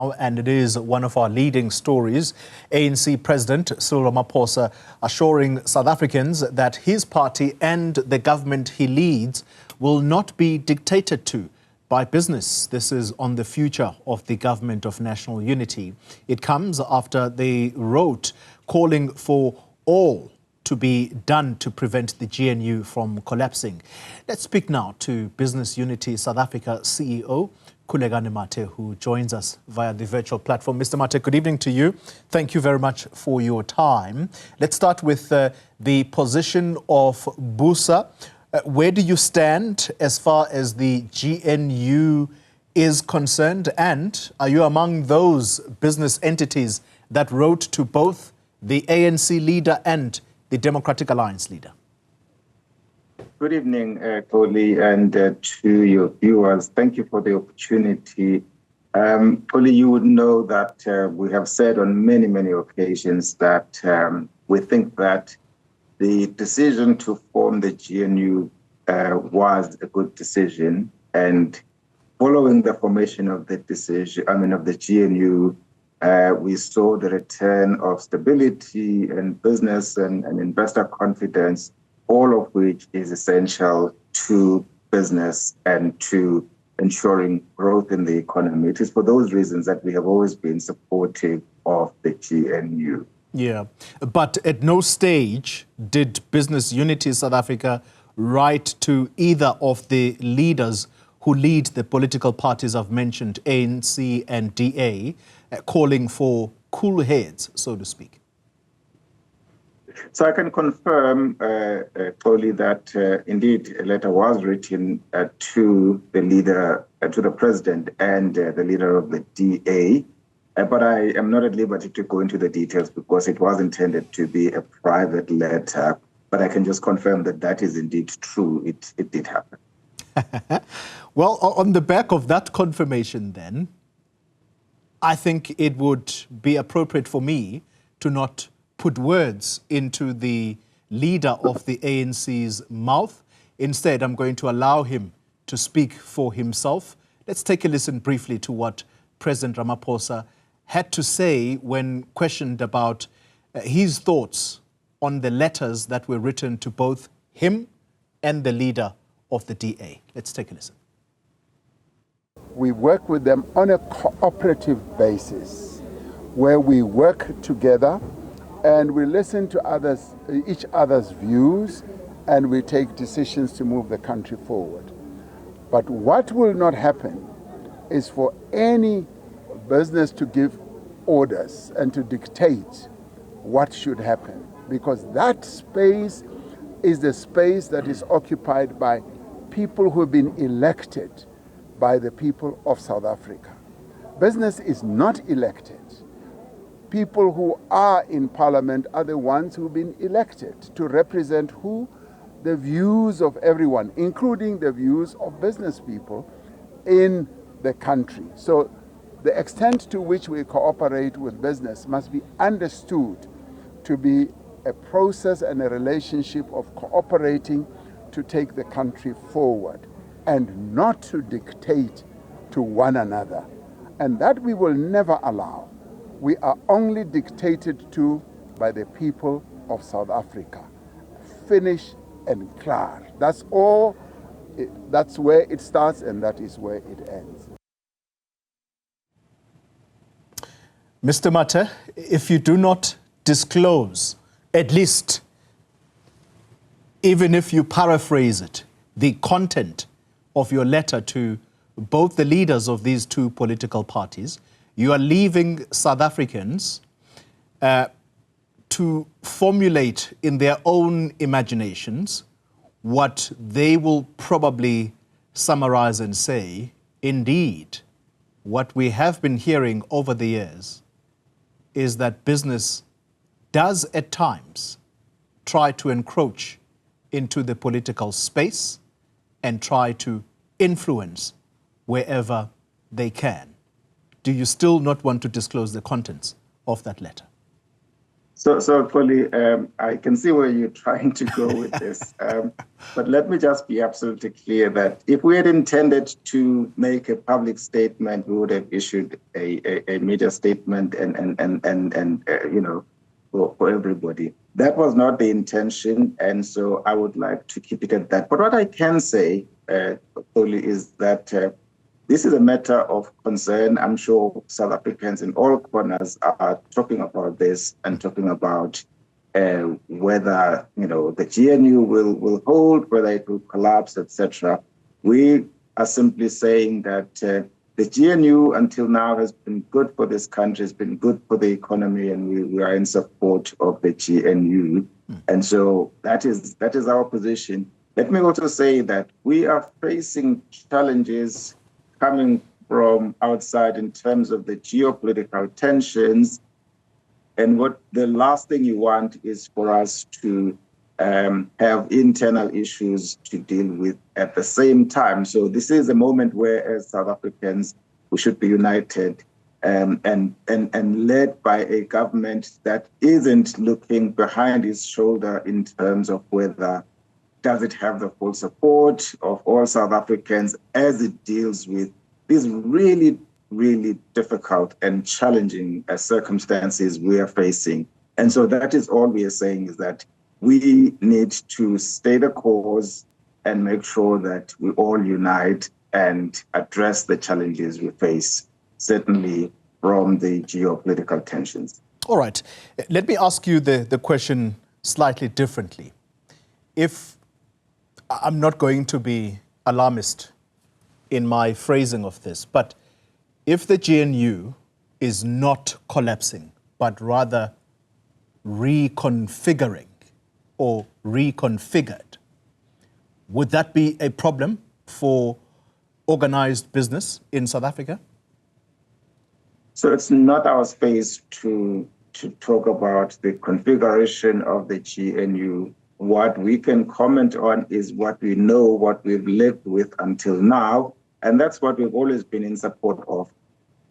And it is one of our leading stories. ANC President Cyril Ramaphosa assuring South Africans that his party and the government he leads will not be dictated to by business. This is on the future of the government of national unity. It comes after they wrote calling for all to be done to prevent the GNU from collapsing. Let's speak now to Business Unity South Africa CEO Khulekani Mathe, who joins us via the virtual platform. Mr. Mathe, good evening to you. Thank you very much for your time. Let's start with the position of BUSA. Where do you stand as far as the GNU is concerned? And are you among those business entities that wrote to both the ANC leader and the Democratic Alliance leader? Good evening, Koli, and to your viewers. Thank you for the opportunity. Koli, you would know that we have said on many, many occasions that we think that the decision to form the GNU was a good decision. And following the formation of the of the GNU, we saw the return of stability and business and investor confidence, all of which is essential to business and to ensuring growth in the economy. It is for those reasons that we have always been supportive of the GNU. Yeah, but at no stage did Business Unity South Africa write to either of the leaders who lead the political parties I've mentioned, ANC and DA, calling for cool heads, so to speak. So I can confirm, Koli, that indeed a letter was written to the leader, to the president and the leader of the DA, but I am not at liberty to go into the details because it was intended to be a private letter. But I can just confirm that that is indeed true. It did happen. Well, on the back of that confirmation, then, I think it would be appropriate for me to not put words into the leader of the ANC's mouth. Instead, I'm going to allow him to speak for himself. Let's take a listen briefly to what President Ramaphosa had to say when questioned about his thoughts on the letters that were written to both him and the leader of the DA. Let's take a listen. We work with them on a cooperative basis where we work together and we listen to each other's views, and we take decisions to move the country forward. But what will not happen is for any business to give orders and to dictate what should happen, because that space is the space that is occupied by people who have been elected by the people of South Africa. Business is not elected. People who are in parliament are the ones who've been elected to represent who? The views of everyone, including the views of business people in the country. So the extent to which we cooperate with business must be understood to be a process and a relationship of cooperating to take the country forward and not to dictate to one another. And that we will never allow. We are only dictated to by the people of South Africa. Finish and clear. That's all. That's where it starts and that is where it ends. Mr. Mathe, if you do not disclose, at least, even if you paraphrase it, the content of your letter to both the leaders of these two political parties, you are leaving South Africans to formulate in their own imaginations what they will probably summarize and say, indeed, what we have been hearing over the years is that business does at times try to encroach into the political space and try to influence wherever they can. Do you still not want to disclose the contents of that letter? So Polly, I can see where you're trying to go with this. But let me just be absolutely clear that if we had intended to make a public statement, we would have issued a media statement and for everybody. That was not the intention, and so I would like to keep it at that. But what I can say, Polly, is that this is a matter of concern. I'm sure South Africans in all corners are talking about this and talking about whether the GNU will hold, whether it will collapse, etc. We are simply saying that the GNU until now has been good for this country, has been good for the economy, and we are in support of the GNU. And so that is our position. Let me also say that we are facing challenges coming from outside in terms of the geopolitical tensions. And what the last thing you want is for us to have internal issues to deal with at the same time. So this is a moment where, as South Africans, we should be united and led by a government that isn't looking behind its shoulder in terms of whether does it have the full support of all South Africans as it deals with these really, really difficult and challenging circumstances we are facing. And so that is all we are saying, is that we need to stay the course and make sure that we all unite and address the challenges we face, certainly from the geopolitical tensions. All right. Let me ask you the question slightly differently. If I'm not going to be alarmist in my phrasing of this, but if the GNU is not collapsing, but rather reconfiguring or reconfigured, would that be a problem for organized business in South Africa? So it's not our space to talk about the configuration of the GNU. What we can comment on is what we know, what we've lived with until now, and that's what we've always been in support of.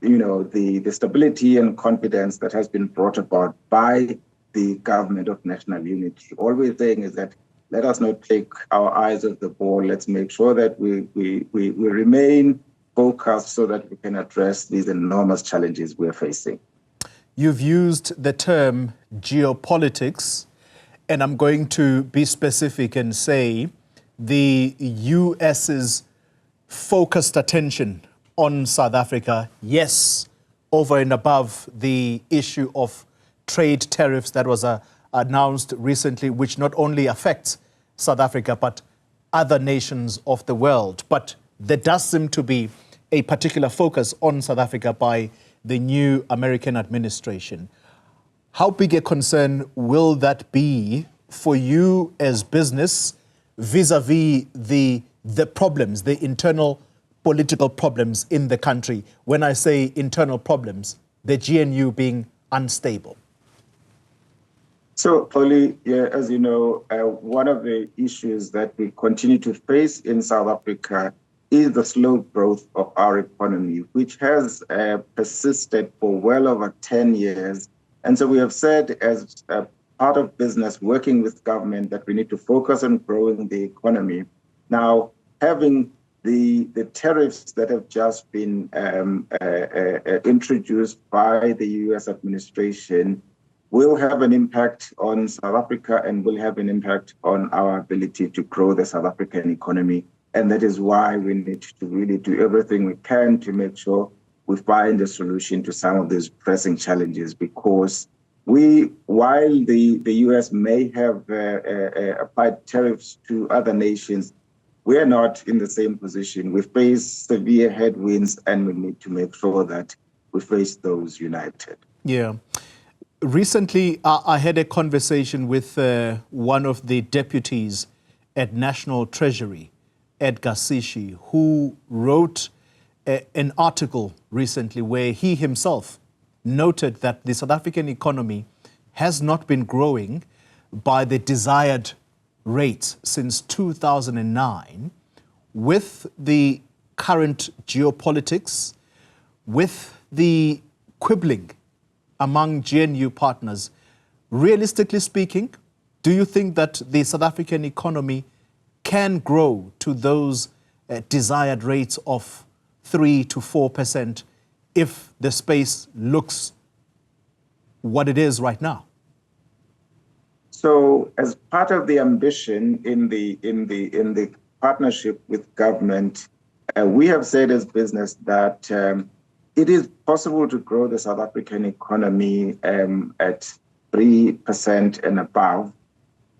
The stability and confidence that has been brought about by the government of national unity. All we're saying is that let us not take our eyes off the ball. Let's make sure that we remain focused so that we can address these enormous challenges we're facing. You've used the term geopolitics, and I'm going to be specific and say the US's focused attention on South Africa, yes, over and above the issue of trade tariffs that was announced recently, which not only affects South Africa, but other nations of the world. But there does seem to be a particular focus on South Africa by the new American administration. How big a concern will that be for you as business vis-a-vis the problems, the internal political problems in the country? When I say internal problems, the GNU being unstable. So, Polly, as you know, one of the issues that we continue to face in South Africa is the slow growth of our economy, which has persisted for well over 10 years. And so we have said, as part of business, working with government, that we need to focus on growing the economy. Now, having the tariffs that have just been introduced by the US administration will have an impact on South Africa and will have an impact on our ability to grow the South African economy. And that is why we need to really do everything we can to make sure we find a solution to some of these pressing challenges, because while the US may have applied tariffs to other nations, we're not in the same position. We face severe headwinds, and we need to make sure that we face those united. Yeah. Recently, I had a conversation with one of the deputies at National Treasury, Edgar Sishi, who wrote an article recently where he himself noted that the South African economy has not been growing by the desired rate since 2009, with the current geopolitics, with the quibbling among GNU partners. realistically speaking, do you think that the South African economy can grow to those desired rates of 3 to 4% if the space looks what it is right now? So, as part of the ambition in the partnership with government, we have said as business that it is possible to grow the South African economy at 3% and above.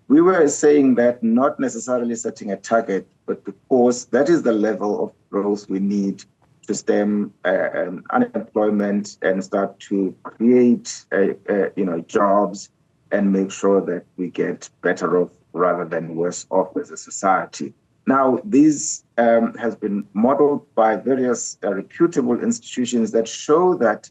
We were saying that not necessarily setting a target, but because that is the level of growth we need to stem unemployment and start to create jobs and make sure that we get better off rather than worse off as a society. Now, this has been modeled by various reputable institutions that show that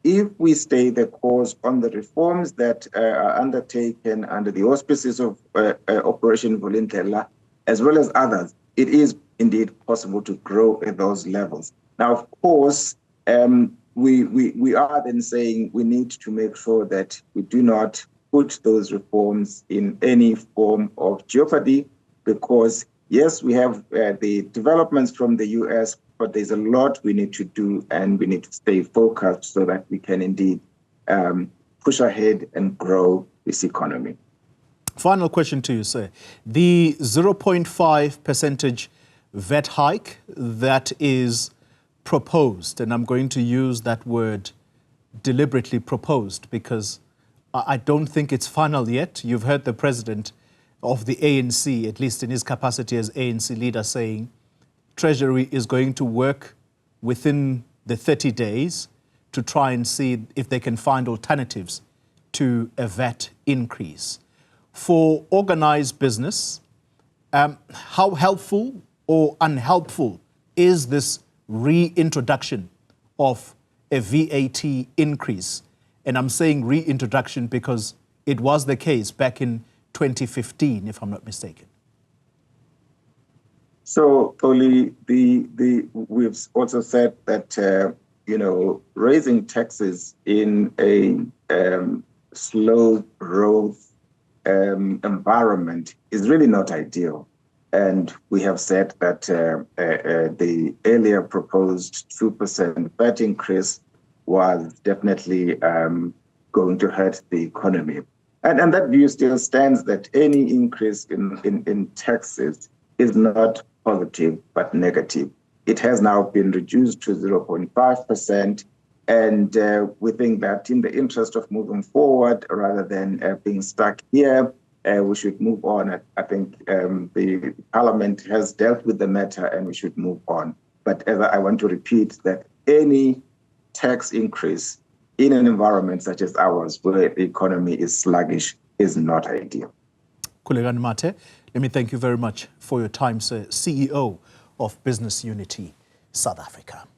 if we stay the course on the reforms that are undertaken under the auspices of Operation Vulindlela, as well as others, it is indeed possible to grow at those levels. Now, of course, we are then saying we need to make sure that we do not put those reforms in any form of jeopardy, because yes, we have the developments from the US, but there's a lot we need to do, and we need to stay focused so that we can indeed push ahead and grow this economy. Final question to you, sir. The 0.5 percentage VAT hike that is proposed, and I'm going to use that word deliberately proposed because I don't think it's final yet. You've heard the president of the ANC, at least in his capacity as ANC leader, saying Treasury is going to work within the 30 days to try and see if they can find alternatives to a VAT increase. For organized business, how helpful or unhelpful is this reintroduction of a VAT increase? And I'm saying reintroduction because it was the case back in 2015, if I'm not mistaken. So, Oli, we've also said that raising taxes in a slow growth environment is really not ideal. And we have said that the earlier proposed 2% VAT increase was definitely going to hurt the economy. And that view still stands, that any increase in taxes is not positive, but negative. It has now been reduced to 0.5%. And we think that in the interest of moving forward, rather than being stuck here, we should move on. I think the Parliament has dealt with the matter and we should move on. But as I want to repeat that any tax increase in an environment such as ours, where the economy is sluggish, is not ideal. Khulekani Mathe, let me thank you very much for your time, sir, CEO of Business Unity South Africa.